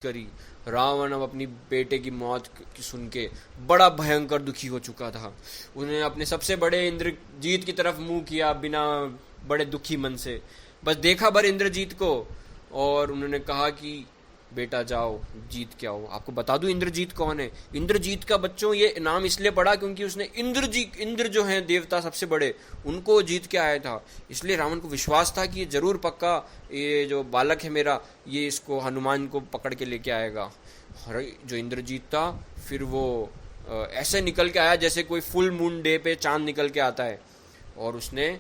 करी। रावण अब अपनी बेटे की मौत की सुन के बड़ा भयंकर दुखी हो चुका था। उन्होंने अपने सबसे बड़े इंद्रजीत की तरफ मुंह किया बिना बड़े दुखी मन से, बस देखा भर इंद्रजीत को और उन्होंने कहा कि बेटा जाओ जीत के आओ। आपको बता दूं इंद्रजीत कौन है। इंद्रजीत का बच्चों ये नाम इसलिए पड़ा क्योंकि उसने इंद्र जो हैं देवता सबसे बड़े, उनको जीत के आया था। इसलिए रावण को विश्वास था कि ये जरूर पक्का ये जो बालक है मेरा, ये इसको हनुमान को पकड़ के लेके आएगा। जो इंद्रजीत था फिर वो ऐसे निकल के आया जैसे कोई फुल मून डे पे चांद निकल के आता है, और उसने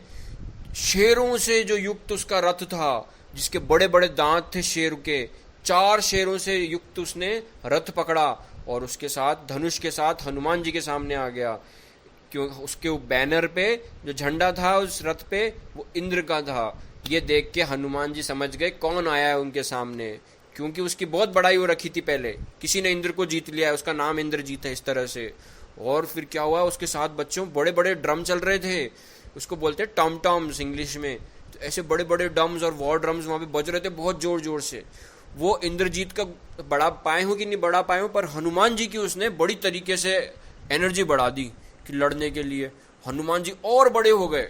शेरों से जो युक्त उसका रथ था, जिसके बड़े बड़े दांत थे शेर के, 4 शेरों से युक्त उसने रथ पकड़ा और उसके साथ धनुष के साथ हनुमान जी के सामने आ गया। क्यों उसके बैनर पे जो झंडा था उस रथ पे वो इंद्र का था। ये देख के हनुमान जी समझ गए कौन आया है उनके सामने, क्योंकि उसकी बहुत बड़ाई हो रखी थी पहले, किसी ने इंद्र को जीत लिया है, उसका नाम इंद्रजीत है इस तरह से। और फिर क्या हुआ, उसके साथ बच्चों बड़े बड़े ड्रम चल रहे थे, उसको बोलते हैं टॉम टॉम्स इंग्लिश में। तो ऐसे बड़े बड़े ड्रम्स और वॉर ड्रम्स वहाँ पे बज रहे थे बहुत जोर जोर से। वो इंद्रजीत का बड़ा पाए हो कि नहीं बड़ा पाए हो, पर हनुमान जी की उसने बड़ी तरीके से एनर्जी बढ़ा दी कि लड़ने के लिए। हनुमान जी और बड़े हो गए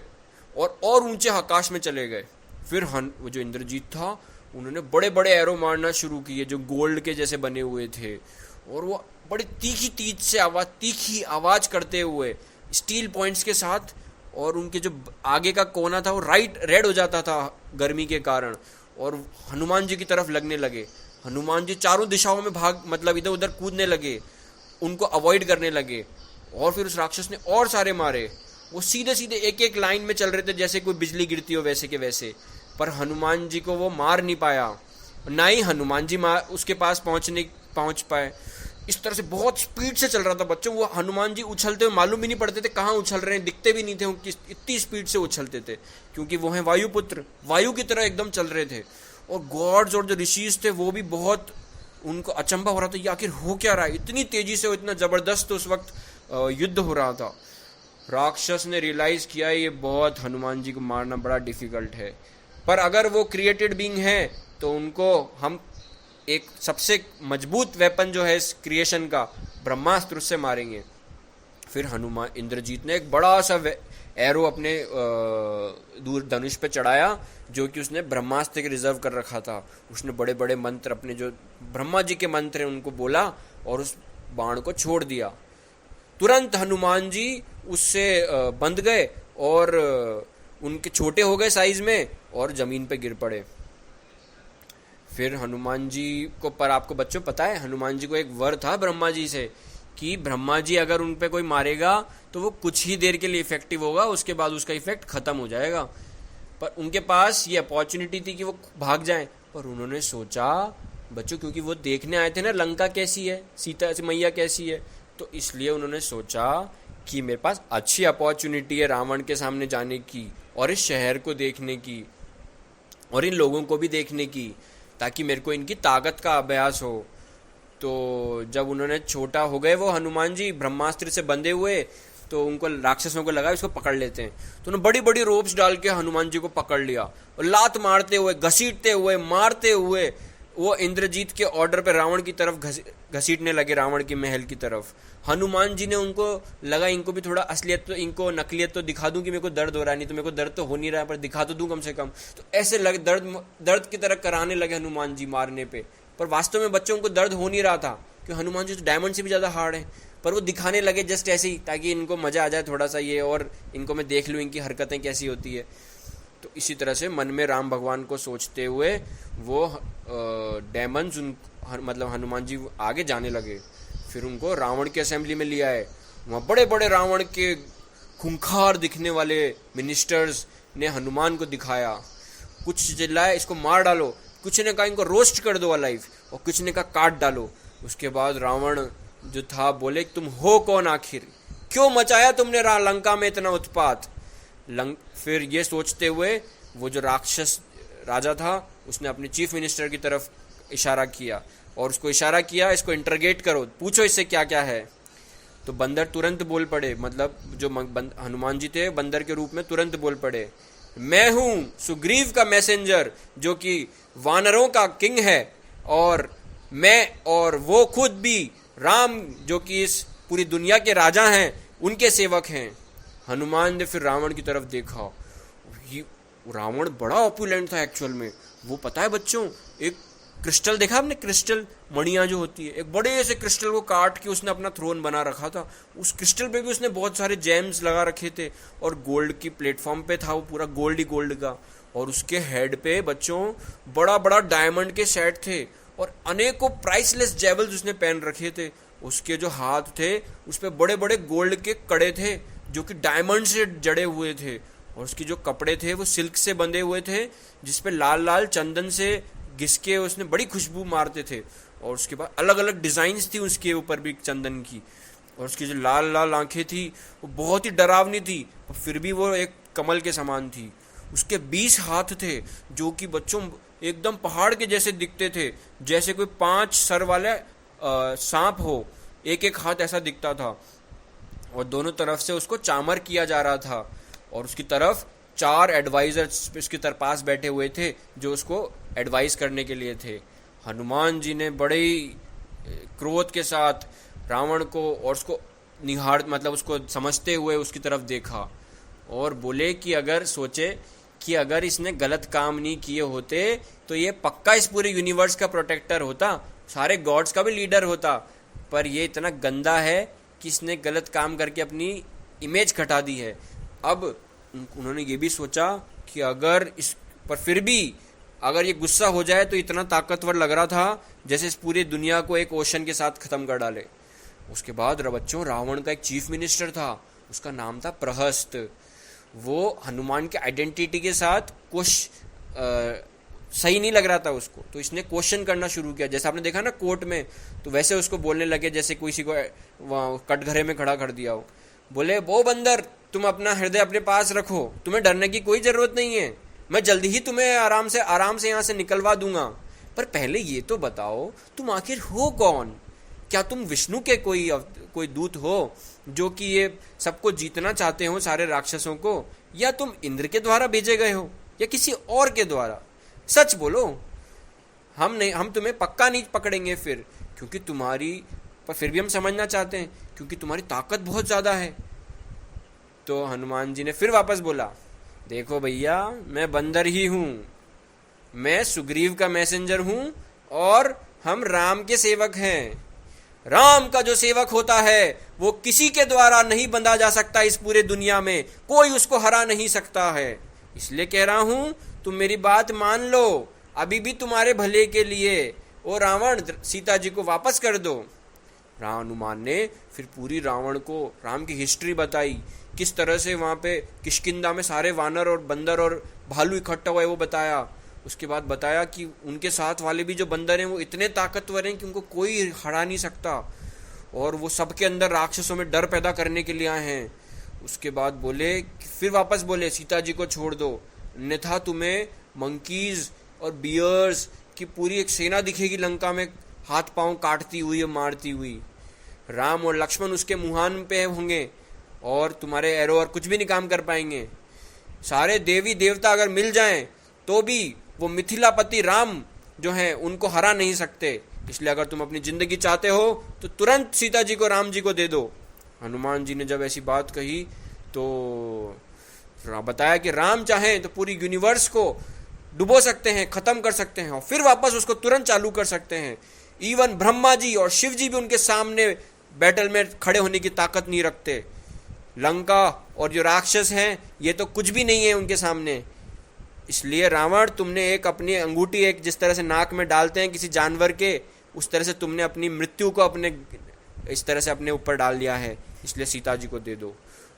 और ऊंचे आकाश में चले गए। फिर वो जो इंद्रजीत था उन्होंने बड़े बड़े एरो मारना शुरू किए जो गोल्ड के जैसे बने हुए थे, और वो बड़ी तीखी आवाज करते हुए स्टील पॉइंट्स के साथ, और उनके जो आगे का कोना था वो रेड हो जाता था गर्मी के कारण, और हनुमान जी की तरफ लगने लगे। हनुमान जी चारों दिशाओं में मतलब इधर उधर कूदने लगे, उनको अवॉइड करने लगे। और फिर उस राक्षस ने और सारे मारे। वो सीधे सीधे एक एक लाइन में चल रहे थे जैसे कोई बिजली गिरती हो वैसे के वैसे, पर हनुमान जी को वो मार नहीं पाया, ना ही हनुमान जी उसके पास पहुंच पाए। इस तरह से बहुत स्पीड से चल रहा था बच्चों। वो हनुमान जी उछलते हुए मालूम भी नहीं पड़ते थे कहाँ उछल रहे हैं, दिखते भी नहीं थे, इतनी स्पीड से उछलते थे, क्योंकि वो हैं वायुपुत्र, वायु की तरह एकदम चल रहे थे। और गॉड्स और जो ऋषिज थे वो भी बहुत उनको अचंभा हो रहा था, ये आखिर हो क्या रहा है, इतनी तेजी से इतना जबरदस्त उस वक्त युद्ध हो रहा था। राक्षस ने रियलाइज किया ये बहुत हनुमान जी को मारना बड़ा डिफिकल्ट है, पर अगर वो क्रिएटेड बीइंग है तो उनको हम एक सबसे मजबूत वेपन जो है इस क्रिएशन का, ब्रह्मास्त्र से मारेंगे। फिर हनुमान इंद्रजीत ने एक बड़ा सा एरो अपने दूर धनुष पे चढ़ाया जो कि उसने ब्रह्मास्त्र के रिजर्व कर रखा था। उसने बड़े बड़े मंत्र अपने जो ब्रह्मा जी के मंत्र हैं उनको बोला और उस बाण को छोड़ दिया। तुरंत हनुमान जी उससे बंध गए और उनके छोटे हो गए साइज में और जमीन पे गिर पड़े। फिर हनुमान जी को, पर आपको बच्चों पता है हनुमान जी को एक वर था ब्रह्मा जी से कि ब्रह्मा जी अगर उन पे कोई मारेगा तो वो कुछ ही देर के लिए इफेक्टिव होगा, उसके बाद उसका इफेक्ट खत्म हो जाएगा। पर उनके पास ये अपॉर्चुनिटी थी कि वो भाग जाएं, पर उन्होंने सोचा बच्चों, क्योंकि वो देखने आए थे ना लंका कैसी है, सीता मैया कैसी है, तो इसलिए उन्होंने सोचा कि मेरे पास अच्छी अपॉर्चुनिटी है रावण के सामने जाने की और इस शहर को देखने की और इन लोगों को भी देखने की, ताकि मेरे को इनकी ताकत का अभ्यास हो। तो जब उन्होंने छोटा हो गए वो हनुमान जी ब्रह्मास्त्र से बंधे हुए, तो उनको राक्षसों को लगा इसको पकड़ लेते हैं, तो उन्होंने बड़ी बड़ी रोप्स डाल के हनुमान जी को पकड़ लिया और लात मारते हुए, घसीटते हुए, मारते हुए वो इंद्रजीत के ऑर्डर पे रावण की तरफ घसीटने लगे, रावण की महल की तरफ। हनुमान जी ने उनको लगा इनको भी थोड़ा असलियत तो, इनको नकलियत तो दिखा दूं कि मेरे को दर्द हो रहा है, नहीं तो मेरे को दर्द तो हो नहीं रहा है पर दिखा तो दूं कम से कम। तो ऐसे लगे दर्द की तरह कराने लगे हनुमान जी मारने पे, पर वास्तव में बच्चों को दर्द हो नहीं रहा था क्योंकि हनुमान जी तो डायमंड से भी ज़्यादा हार्ड है, पर वो दिखाने लगे जस्ट ऐसे ही ताकि इनको मज़ा आ जाए थोड़ा सा ये, और इनको मैं देख लूँ इनकी हरकतें कैसी होती है। तो इसी तरह से मन में राम भगवान को सोचते हुए वो डेमन्स मतलब हनुमान जी आगे जाने लगे। फिर उनको रावण की असेंबली में लिया है, वहाँ बड़े बड़े रावण के खूंखार दिखने वाले मिनिस्टर्स ने हनुमान को दिखाया। कुछ चिल्लाए इसको मार डालो, कुछ ने कहा इनको रोस्ट कर दो अलाइव, और कुछ ने कहा काट डालो। उसके बाद रावण जो था बोले तुम हो कौन आखिर, क्यों मचाया तुमने लंका में इतना उत्पात। फिर ये सोचते हुए वो जो राक्षस राजा था उसने अपने चीफ मिनिस्टर की तरफ इशारा किया और उसको इशारा किया इसको इंटरगेट करो, पूछो इससे क्या क्या है। तो बंदर तुरंत बोल पड़े, मतलब जो हनुमान जी थे बंदर के रूप में तुरंत बोल पड़े, मैं हूं सुग्रीव का मैसेंजर जो कि वानरों का किंग है और मैं और वो खुद भी राम, जो कि इस पूरी दुनिया के राजा हैं, उनके सेवक हैं। हनुमान ने फिर रावण की तरफ देखा। रावण बड़ा ऑपुलेंट था एक्चुअल में। वो पता है बच्चों, एक क्रिस्टल देखा आपने, क्रिस्टल मणियां जो होती है, एक बड़े से क्रिस्टल को काट के उसने अपना थ्रोन बना रखा था। उस क्रिस्टल पे भी उसने बहुत सारे जेम्स लगा रखे थे, और गोल्ड की प्लेटफॉर्म पे था वो पूरा गोल्ड ही गोल्ड का। और उसके हेड पे बच्चों बड़ा बड़ा डायमंड के सेट थे, और अनेकों प्राइसलेस जेवल्स उसने पहन रखे थे। उसके जो हाथ थे उस पे बड़े बड़े गोल्ड के कड़े थे जो कि डायमंड से जड़े हुए थे, और उसके जो कपड़े थे वो सिल्क से बंधे हुए थे, जिसपे लाल लाल चंदन से घिस के उसने बड़ी खुशबू मारते थे। और उसके बाद अलग अलग डिजाइन्स थी उसके ऊपर भी चंदन की, और उसकी जो लाल लाल आंखें थी वो बहुत ही डरावनी थी, और फिर भी वो एक कमल के समान थी। उसके 20 हाथ थे जो कि बच्चों एकदम पहाड़ के जैसे दिखते थे, जैसे कोई 5 सर वाले सांप हो, एक एक हाथ ऐसा दिखता था। और दोनों तरफ से उसको चामर किया जा रहा था, और उसकी तरफ 4 एडवाइजर्स उसके पास बैठे हुए थे जो उसको एडवाइस करने के लिए थे। हनुमान जी ने बड़े ही क्रोध के साथ रावण को और उसको निहार मतलब उसको समझते हुए उसकी तरफ देखा, और बोले कि अगर सोचे कि अगर इसने गलत काम नहीं किए होते तो ये पक्का इस पूरे यूनिवर्स का प्रोटेक्टर होता, सारे गॉड्स का भी लीडर होता, पर ये इतना गंदा है कि इसने गलत काम करके अपनी इमेज घटा दी है। अब उन्होंने ये भी सोचा कि अगर इस पर फिर भी अगर ये गुस्सा हो जाए तो इतना ताकतवर लग रहा था जैसे इस पूरी दुनिया को एक ओशन के साथ खत्म कर डाले। उसके बाद बच्चों रावण का एक चीफ मिनिस्टर था, उसका नाम था प्रहस्त। वो हनुमान के आइडेंटिटी के साथ कुछ सही नहीं लग रहा था उसको, तो इसने क्वेश्चन करना शुरू किया। जैसे आपने देखा ना कोर्ट में, तो वैसे उसको बोलने लगे जैसे किसी को कटघरे में खड़ा कर दिया हो। बोले, वो बंदर, तुम अपना हृदय अपने पास रखो, तुम्हें डरने की कोई जरूरत नहीं है, मैं जल्दी ही तुम्हें आराम से यहाँ से निकलवा दूंगा। पर पहले ये तो बताओ तुम आखिर हो कौन? क्या तुम विष्णु के कोई दूत हो जो कि ये सबको जीतना चाहते हो, सारे राक्षसों को, या तुम इंद्र के द्वारा भेजे गए हो या किसी और के द्वारा? सच बोलो, हम तुम्हें पक्का नहीं पकड़ेंगे फिर, क्योंकि तुम्हारी, पर फिर भी हम समझना चाहते हैं क्योंकि तुम्हारी ताकत बहुत ज्यादा है। तो हनुमान जी ने फिर वापस बोला, देखो भैया, मैं बंदर ही हूं, मैं सुग्रीव का मैसेंजर हूं, और हम राम के सेवक हैं। राम का जो सेवक होता है वो किसी के द्वारा नहीं बंधा जा सकता, इस पूरे दुनिया में कोई उसको हरा नहीं सकता है। इसलिए कह रहा हूं, तुम मेरी बात मान लो, अभी भी तुम्हारे भले के लिए। ओ रावण, सीता जी को वापस कर दो। हनुमान ने फिर पूरी रावण को राम की हिस्ट्री बताई, किस तरह से वहां पे किष्किंधा में सारे वानर और बंदर और भालू इकट्ठा हुए वो बताया। उसके बाद बताया कि उनके साथ वाले भी जो बंदर हैं वो इतने ताकतवर हैं कि उनको कोई हरा नहीं सकता, और वो सबके अंदर राक्षसों में डर पैदा करने के लिए आए हैं। उसके बाद बोले, फिर वापस बोले, सीता जी को छोड़ दो, अन्यथा तुम्हें मंकीज और बियर्स की पूरी एक सेना दिखेगी लंका में, हाथ पांव काटती हुई और मारती हुई। राम और लक्ष्मण उसके मुहान पे होंगे, और तुम्हारे एरो और कुछ भी नहीं काम कर पाएंगे। सारे देवी देवता अगर मिल जाएं तो भी वो मिथिलापति राम जो हैं उनको हरा नहीं सकते। इसलिए अगर तुम अपनी जिंदगी चाहते हो तो तुरंत सीता जी को राम जी को दे दो। हनुमान जी ने जब ऐसी बात कही तो बताया कि राम चाहें तो पूरी यूनिवर्स को डुबो सकते हैं, खत्म कर सकते हैं, और फिर वापस उसको तुरंत चालू कर सकते हैं। इवन ब्रह्मा जी और शिव जी भी उनके सामने बैटल में खड़े होने की ताकत नहीं रखते। लंका और जो राक्षस हैं ये तो कुछ भी नहीं है उनके सामने। इसलिए रावण, तुमने एक अपनी अंगूठी एक जिस तरह से नाक में डालते हैं किसी जानवर के, उस तरह से तुमने अपनी मृत्यु को अपने इस तरह से अपने ऊपर डाल लिया है, इसलिए सीता जी को दे दो।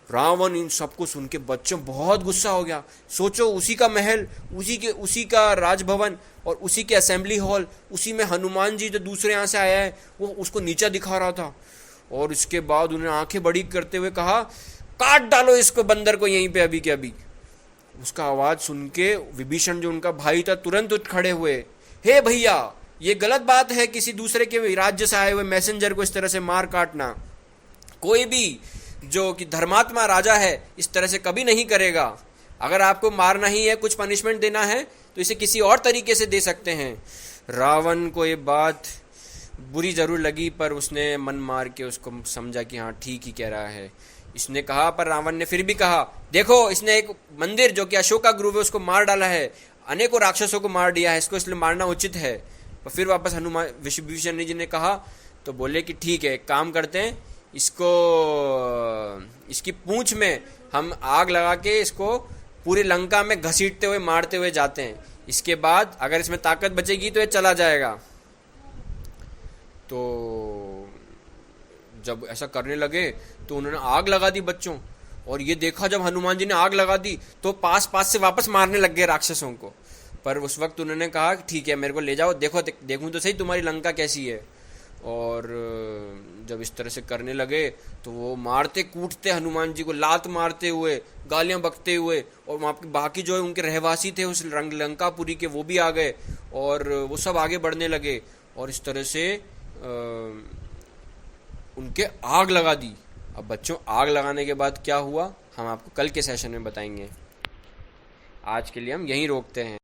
रावण इन सबको सुन के बच्चों बहुत गुस्सा हो गया। सोचो, उसी का महल, उसी का राजभवन और उसी के असेंबली हॉल, उसी में हनुमान जी जो दूसरे यहाँ से आया है वो उसको नीचा दिखा रहा था। और उसके बाद उन्हें आंखें बड़ी करते हुए कहा, काट डालो इसको, बंदर को यहीं पे अभी के अभी। उसका आवाज सुन के विभीषण जो उनका भाई था तुरंत उठ खड़े हुए। हे भैया, ये गलत बात है किसी दूसरे के राज्य से आए हुए मैसेंजर को इस तरह से मार काटना। कोई भी जो कि धर्मात्मा राजा है इस तरह से कभी नहीं करेगा। अगर आपको मारना ही है, कुछ पनिशमेंट देना है, तो इसे किसी और तरीके से दे सकते हैं। रावण को ये बात बुरी ज़रूर लगी, पर उसने मन मार के उसको समझा कि हाँ ठीक ही कह रहा है। इसने कहा, पर रावण ने फिर भी कहा, देखो इसने एक मंदिर जो कि अशोका ग्रुव है उसको मार डाला है, अनेकों राक्षसों को मार दिया है, इसको इसलिए मारना उचित है। और फिर वापस हनुमान विभीषण जी ने कहा, तो बोले कि ठीक है, एक काम करते हैं, इसको इसकी पूंछ में हम आग लगा के इसको पूरी लंका में घसीटते हुए मारते हुए जाते हैं, इसके बाद अगर इसमें ताकत बचेगी तो ये चला जाएगा। तो जब ऐसा करने लगे तो उन्होंने आग लगा दी बच्चों, और ये देखा जब हनुमान जी ने आग लगा दी तो पास पास से वापस मारने लग गए राक्षसों को। पर उस वक्त उन्होंने कहा ठीक है, मेरे को ले जाओ, देखो देखूं तो सही तुम्हारी लंका कैसी है। और जब इस तरह से करने लगे तो वो मारते कूटते हनुमान जी को, लात मारते हुए, गालियां बकते हुए, और वहाँ पे बाकी जो है उनके रहवासी थे उस लंकापुरी के, वो भी आ गए और वो सब आगे बढ़ने लगे, और इस तरह से उनके आग लगा दी। अब बच्चों, आग लगाने के बाद क्या हुआ हम आपको कल के सेशन में बताएंगे। आज के लिए हम यहीं रोकते हैं।